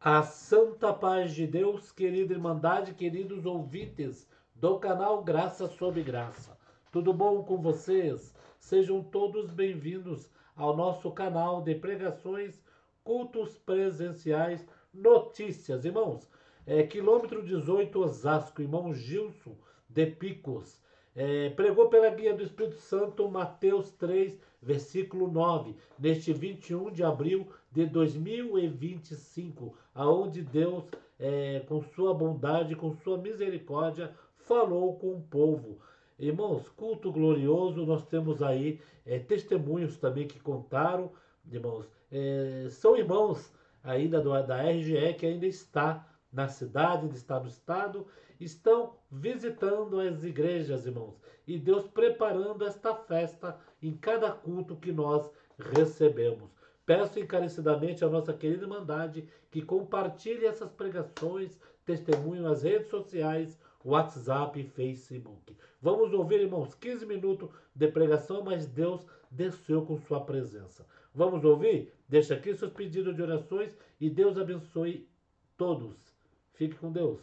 A santa paz de Deus, querida Irmandade, queridos ouvintes do canal Graça sobre Graça. Tudo bom com vocês? Sejam todos bem-vindos ao nosso canal de pregações, cultos presenciais, notícias. Irmãos, quilômetro 18 Osasco, irmão Gilson de Picos. Pregou pela guia do Espírito Santo Mateus 3, versículo 9, neste 21 de abril de 2025, aonde Deus, com sua bondade, com sua misericórdia, falou com o povo. Irmãos, culto glorioso, nós temos aí testemunhos também que contaram, irmãos, são irmãos ainda da RGE que ainda está na cidade, ainda está no estado, estão visitando as igrejas, irmãos, e Deus preparando esta festa em cada culto que nós recebemos. Peço encarecidamente à nossa querida Irmandade que compartilhe essas pregações, testemunho nas redes sociais, WhatsApp e Facebook. Vamos ouvir, irmãos, 15 minutos de pregação, mas Deus desceu com sua presença. Vamos ouvir? Deixa aqui seus pedidos de orações e Deus abençoe todos. Fique com Deus.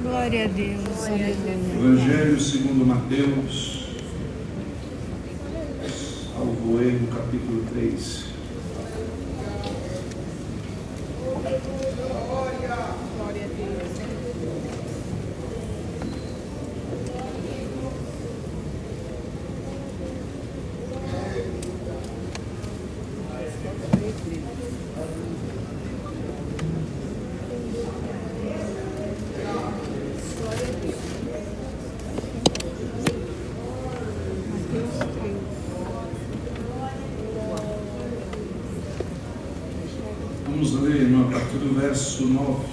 Glória a Deus. Evangelho segundo Mateus, salvo erro, capítulo 3. Glória a Deus. Vamos ler, irmão, a partir do verso 9.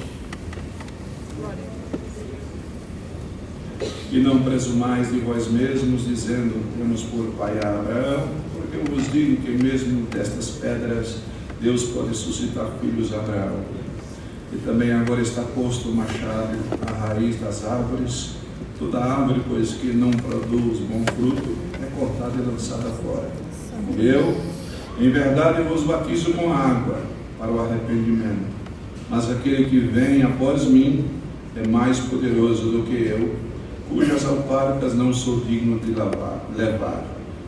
E não presumais de vós mesmos, dizendo, temos por pai a Abraão, porque eu vos digo que mesmo destas pedras Deus pode suscitar filhos a Abraão. E também agora está posto o machado à raiz das árvores. Toda árvore, pois, que não produz bom fruto, é cortada e lançada fora. Eu, em verdade, vos batizo com água para o arrependimento, mas aquele que vem após mim é mais poderoso do que eu, cujas alparcas não sou digno de levar,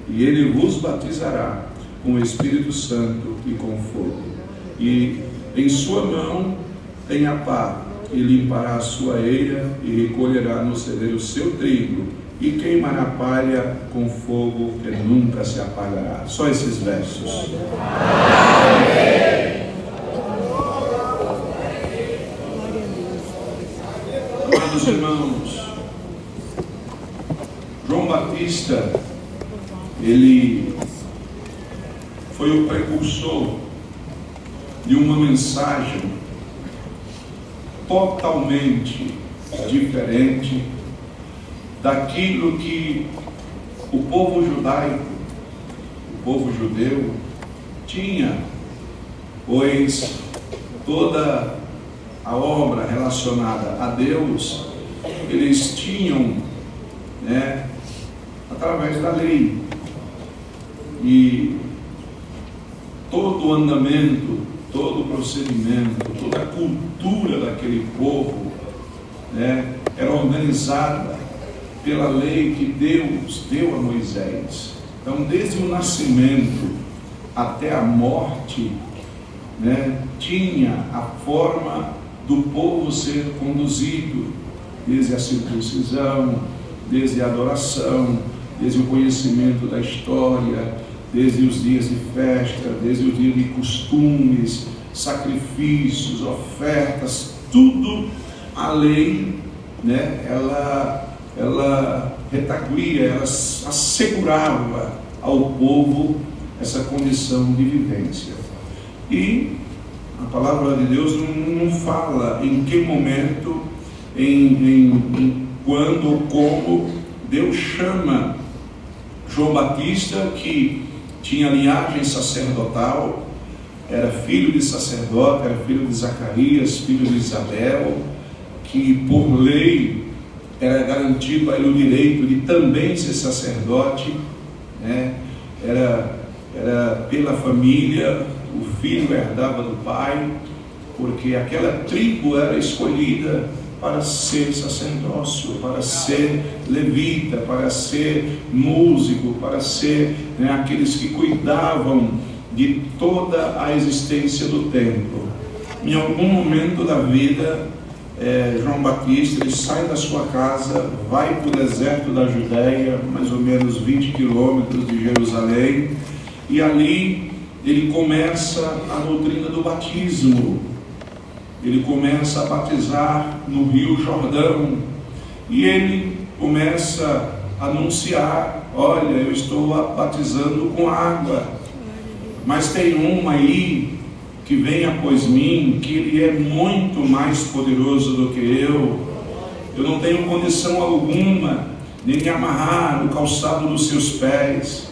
e ele vos batizará com o Espírito Santo e com fogo, e em sua mão tem a pá, e limpará a sua eira, e recolherá no celeiro o seu trigo, e queimará palha com fogo que nunca se apagará. Só esses versos. Amados irmãos, João Batista, ele foi o precursor de uma mensagem totalmente diferente daquilo que o povo judaico, o povo judeu, tinha, pois toda a obra relacionada a Deus, eles tinham, através da lei, e todo o andamento, todo o procedimento, toda a cultura daquele povo, era organizada pela lei que Deus deu a Moisés. Então, desde o nascimento até a morte, tinha a forma do povo ser conduzido, desde a circuncisão, desde a adoração, desde o conhecimento da história, desde os dias de festa, desde os dias de costumes, sacrifícios, ofertas, tudo a lei, ela retaguia, ela assegurava ao povo essa condição de vivência. E a palavra de Deus não fala em que momento, quando, como Deus chama João Batista, que tinha linhagem sacerdotal, era filho de sacerdote, era filho de Zacarias, filho de Isabel, que por lei era garantido a ele o direito de também ser sacerdote, era pela família, o filho herdava do pai, porque aquela tribo era escolhida para ser sacerdócio, para ser levita, para ser músico, para ser aqueles que cuidavam de toda a existência do templo. Em algum momento da vida, João Batista, ele sai da sua casa, vai para o deserto da Judéia, mais ou menos 20 quilômetros de Jerusalém, e ali ele começa a doutrina do batismo. Ele começa a batizar no Rio Jordão, e ele começa a anunciar: olha, eu estou batizando com água, mas tem um aí que vem após mim, que ele é muito mais poderoso do que eu não tenho condição alguma de me amarrar no calçado dos seus pés,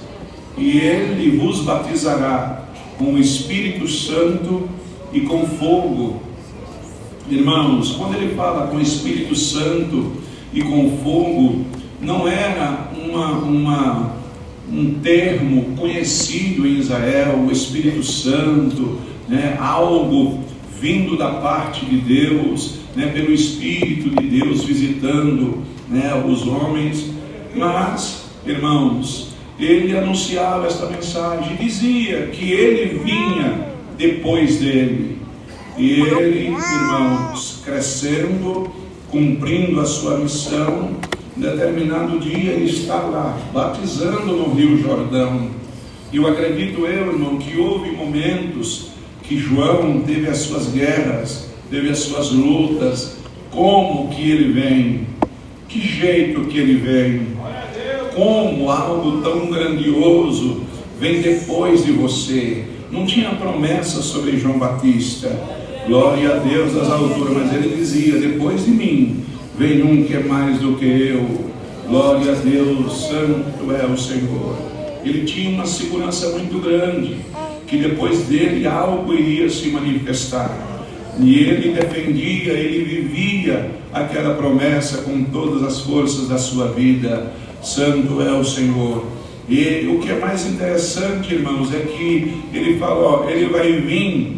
e ele vos batizará com o Espírito Santo e com fogo. Irmãos, quando ele fala com o Espírito Santo e com fogo, não era um termo conhecido em Israel, o Espírito Santo, algo vindo da parte de Deus, pelo Espírito de Deus visitando os homens. Mas, irmãos, ele anunciava esta mensagem, dizia que ele vinha depois dele. E ele, irmãos, crescendo, cumprindo a sua missão, em determinado dia ele está lá, batizando no Rio Jordão. E eu acredito, irmão, que houve momentos que João teve as suas guerras, teve as suas lutas. Como que ele vem? Que jeito que ele vem? Como algo tão grandioso vem depois de você? Não tinha promessa sobre João Batista. Glória a Deus das alturas, mas ele dizia: depois de mim vem um que é mais do que eu. Glória a Deus, santo é o Senhor. Ele tinha uma segurança muito grande, que depois dele algo iria se manifestar. E ele defendia, ele vivia aquela promessa com todas as forças da sua vida. Santo é o Senhor. E o que é mais interessante, irmãos, é que ele fala: ele vai vir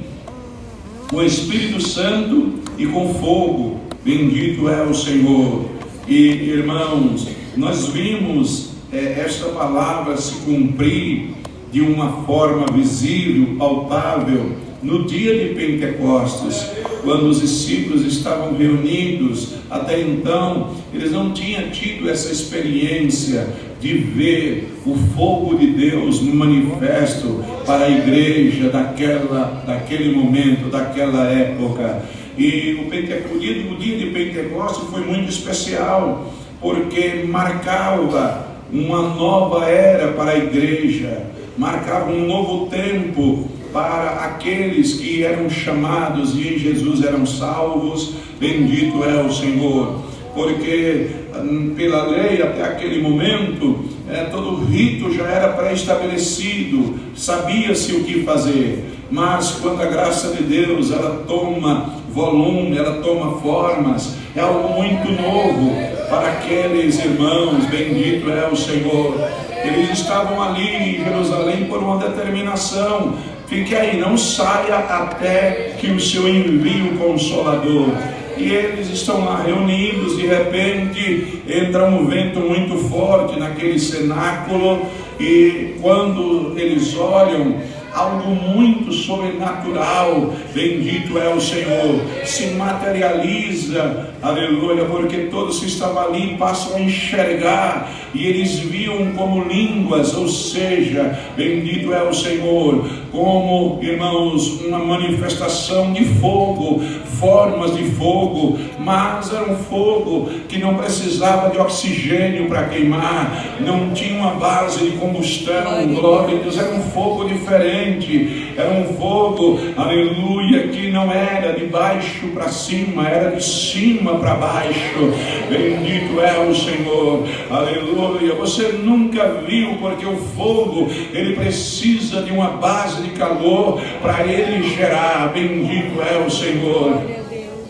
com o Espírito Santo e com fogo. Bendito é o Senhor. E, irmãos, nós vimos esta palavra se cumprir de uma forma visível, palpável, no dia de Pentecostes, quando os discípulos estavam reunidos. Até então, eles não tinham tido essa experiência de ver o fogo de Deus no manifesto para a igreja daquele momento, daquela época. E o dia de Pentecostes foi muito especial, porque marcava uma nova era para a igreja, marcava um novo tempo para aqueles que eram chamados e em Jesus eram salvos. Bendito é o Senhor. Porque pela lei até aquele momento, todo o rito já era pré-estabelecido, sabia-se o que fazer. Mas quando a graça de Deus, ela toma volume, ela toma formas, é algo muito novo para aqueles irmãos. Bendito é o Senhor. Eles estavam ali em Jerusalém por uma determinação: fique aí, não saia até que o Senhor envie o Consolador. E eles estão lá reunidos, de repente entra um vento muito forte naquele cenáculo, e quando eles olham, algo muito sobrenatural, bendito é o Senhor, se materializa, aleluia, porque todos que estavam ali passam a enxergar, e eles viam como línguas, ou seja, bendito é o Senhor, como, irmãos, uma manifestação de fogo, formas de fogo, mas era um fogo que não precisava de oxigênio para queimar, não tinha uma base de combustão. Glória a Deus, era um fogo diferente, era um fogo, aleluia, que não era de baixo para cima, era de cima para baixo. Bendito é o Senhor, aleluia. Você nunca viu, porque o fogo, ele precisa de uma base de calor para ele gerar. Bendito é o Senhor.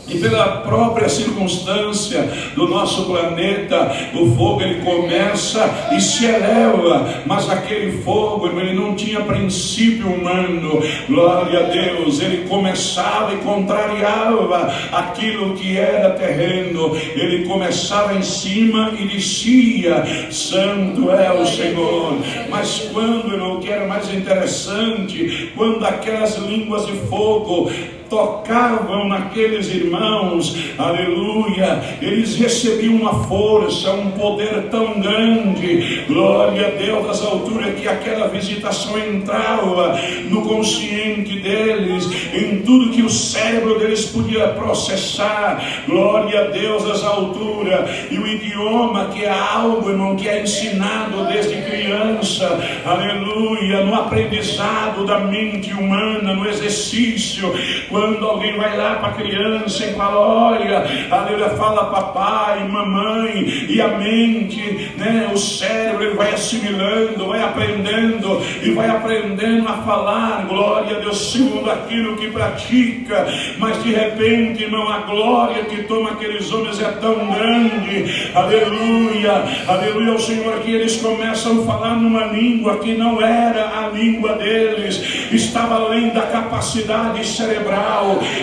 E pela própria circunstância do nosso planeta, o fogo ele começa e se eleva, mas aquele fogo, irmão, ele não tinha princípio humano. Glória a Deus, ele começava e contrariava aquilo que era terreno, ele começava em cima e descia. Santo é o Senhor. Mas quando, irmão, o que era mais interessante, quando aquelas línguas de fogo tocavam naqueles irmãos, aleluia, eles recebiam uma força, um poder tão grande, glória a Deus das alturas, que aquela visitação entrava no consciente deles, em tudo que o cérebro deles podia processar, glória a Deus das alturas. E o idioma, que é algo, irmão, que é ensinado desde criança, aleluia, no aprendizado da mente humana, no exercício. Quando alguém vai lá para a criança e fala, olha, aleluia, fala papai, mamãe, e a mente, né, o cérebro, ele vai assimilando, vai aprendendo, e vai aprendendo a falar, glória a Deus, segundo aquilo que pratica. Mas de repente, irmão, a glória que toma aqueles homens é tão grande, aleluia, aleluia ao Senhor, que eles começam a falar numa língua que não era a língua deles, estava além da capacidade cerebral,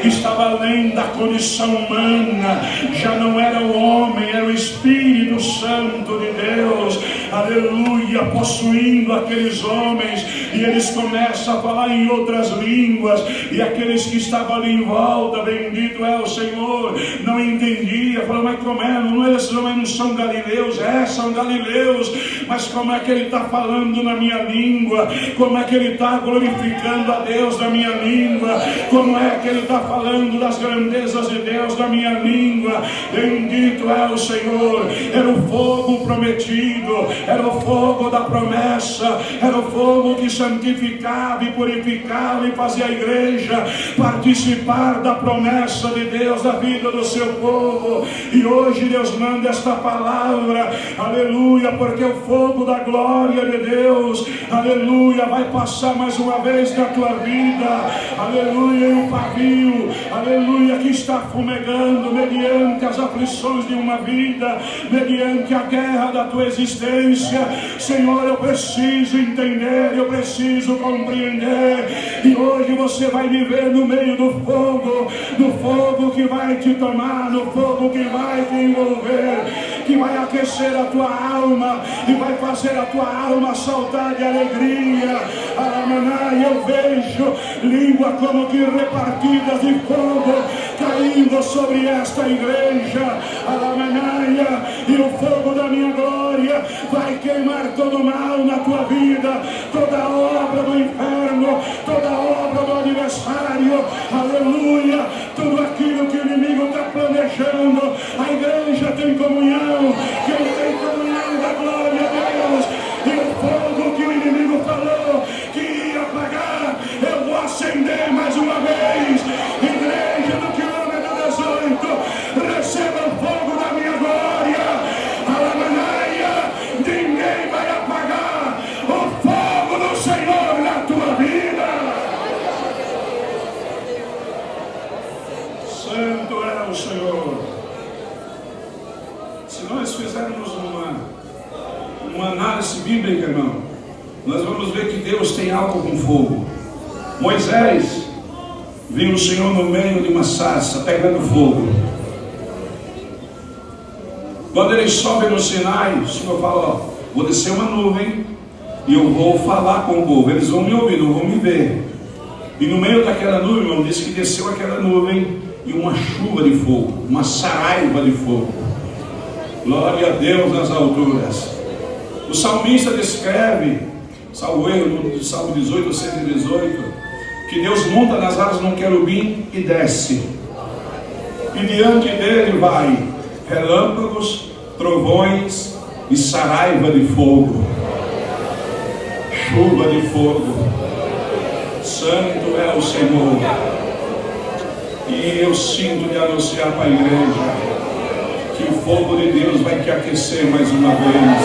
estava além da condição humana, já não era o homem, era o Espírito Santo de Deus, aleluia, possuindo aqueles homens, e eles começam a falar em outras línguas, e aqueles que estavam ali em volta, bendito é o Senhor, não entendia, falaram, mas como é, esses homens não são galileus? São galileus, mas como é que ele está falando na minha língua? Como é que ele está glorificando a Deus na minha língua? Como é que ele está falando das grandezas de Deus na minha língua? Bendito é o Senhor. Era o fogo prometido, era o fogo da promessa, era o fogo que santificava e purificava e fazia a igreja participar da promessa de Deus na vida do seu povo. E hoje Deus manda esta palavra, aleluia, porque o fogo da glória de Deus, aleluia, vai passar mais uma vez na tua vida, aleluia, e o pavio, aleluia, que está fumegando mediante as aflições de uma vida, mediante a guerra da tua existência. Senhor, eu preciso entender, eu preciso compreender, e hoje você vai viver no meio do fogo que vai te tomar, no fogo que vai te envolver, que vai aquecer a tua alma e vai fazer a tua alma saltar de alegria. Aramanai, eu vejo língua como que repartidas de fogo caindo sobre esta igreja. Aramanai, e o fogo da minha glória vai queimar todo o mal na tua vida, toda a obra do inferno, toda a obra do adversário, aleluia, tudo aquilo que o inimigo está planejando. A igreja tem comunhão, quem tem comunhão da glória a Deus, e o fogo que o inimigo falou que ia apagar, eu vou acender mais uma vez. Igreja do quilômetro 18, receba o fogo da minha glória. Alamanaia, ninguém vai apagar o fogo do Senhor na tua vida. Santo é o Senhor. Se nós fizermos uma análise bíblica, irmão, nós vamos ver que Deus tem algo com fogo. Moisés viu o Senhor no meio de uma sarça pegando fogo. Quando ele sobe no Sinai, o Senhor fala, ó, vou descer uma nuvem e eu vou falar com o povo, eles vão me ouvir, não vão me ver. E no meio daquela nuvem, irmão, diz que desceu aquela nuvem e uma chuva de fogo, uma saraiva de fogo. Glória a Deus nas alturas. O salmista descreve, salvo erro, no Salmo 18, 118, que Deus monta nas asas num querubim e desce. E diante dele vai relâmpagos, trovões e saraiva de fogo. Chuva de fogo. Santo é o Senhor. E eu sinto de anunciar para a igreja que o fogo de Deus vai te aquecer mais uma vez,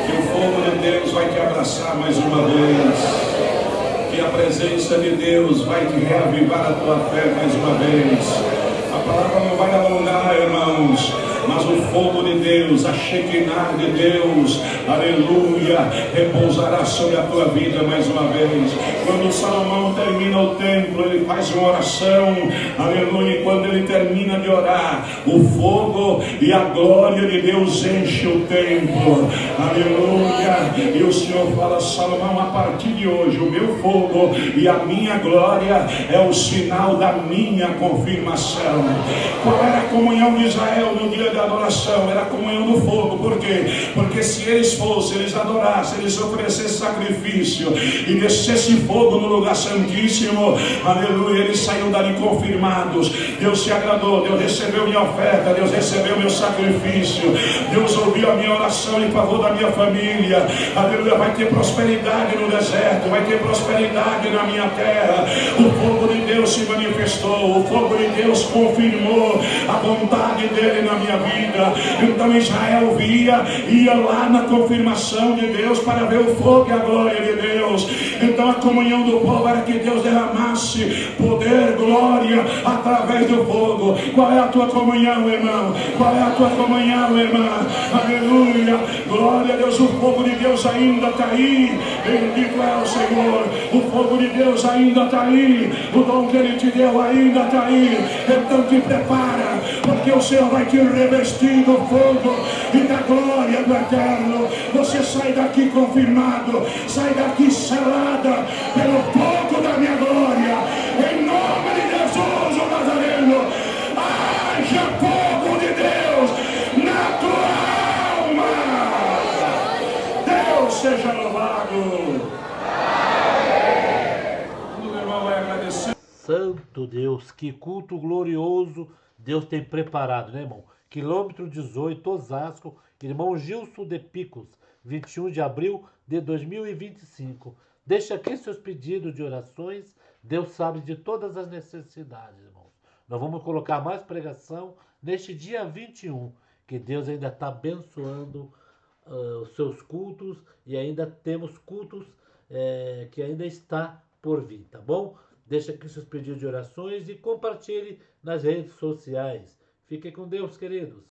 que o fogo de Deus vai te abraçar mais uma vez, que a presença de Deus vai te reavivar a tua fé mais uma vez, palavra não vai alongar, irmãos, mas o fogo de Deus, a Shekinah de Deus, aleluia, repousará sobre a tua vida mais uma vez. Quando Salomão termina o templo, ele faz uma oração, aleluia, e quando ele termina de orar, o fogo e a glória de Deus enche o templo, aleluia, e o Senhor fala: Salomão, a partir de hoje, o meu fogo e a minha glória é o sinal da minha confirmação. Qual era a comunhão de Israel no dia da adoração? Era a comunhão do fogo. Por quê? Porque se eles fossem, eles adorassem, eles oferecessem sacrifício e descesse fogo no lugar santíssimo, aleluia, eles saíram dali confirmados. Deus se agradou, Deus recebeu minha oferta, Deus recebeu meu sacrifício, Deus ouviu a minha oração em favor da minha família, aleluia. Vai ter prosperidade no deserto, vai ter prosperidade na minha terra. O fogo de Deus se manifestou, o fogo de Deus confirmou a vontade dele na minha vida. Então Israel ia lá na confirmação de Deus para ver o fogo e a glória de Deus. Então a comunhão do povo era que Deus derramasse poder, glória através do fogo. Qual é a tua comunhão, irmão? Qual é a tua comunhão, irmã? Aleluia, glória a Deus. O fogo de Deus ainda está aí, bendito é o Senhor. O fogo de Deus ainda está aí, o dom que Ele te deu ainda está aí. Então te prepara, porque o Senhor vai te revestir do fogo e da glória do eterno. Você sai daqui confirmado, sai daqui selada pelo fogo da minha glória, em nome de Jesus o Nazareno. Haja fogo de Deus na tua alma. Deus seja louvado. Meu irmão vai agradecer. Santo Deus, que culto glorioso Deus tem preparado, né, irmão? Quilômetro 18, Osasco, irmão Gilson de Picos, 21 de abril de 2025. Deixa aqui seus pedidos de orações, Deus sabe de todas as necessidades, irmãos. Nós vamos colocar mais pregação neste dia 21, que Deus ainda está abençoando os seus cultos, e ainda temos cultos que ainda está por vir, tá bom? Deixa aqui seus pedidos de orações e compartilhe nas redes sociais. Fiquem com Deus, queridos.